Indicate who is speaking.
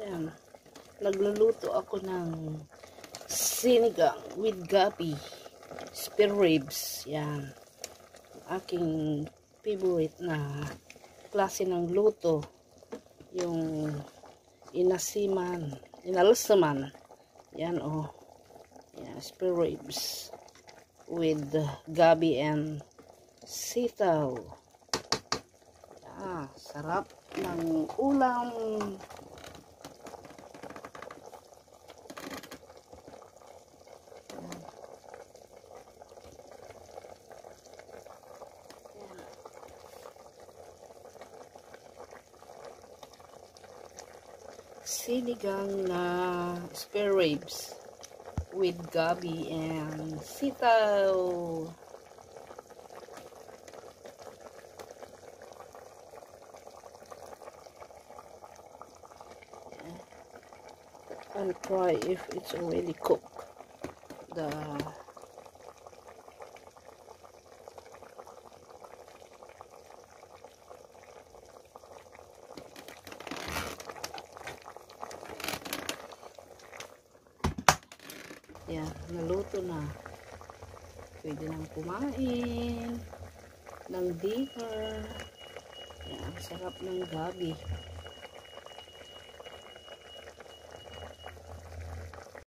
Speaker 1: Ayan. Nagluluto ako ng sinigang with gabi. Spare ribs. Yan. Aking favorite na klase ng luto. Yung inalsaman. Yan oh. Yan, spare ribs with gabi and sitaw. Sarap ng ulam. Sinigang na spare ribs with gabi and sitaw. I'll try if it's already cooked. Yan, naluto na. Pwede nang kumain ng dinner. Yan, sarap ng gabi.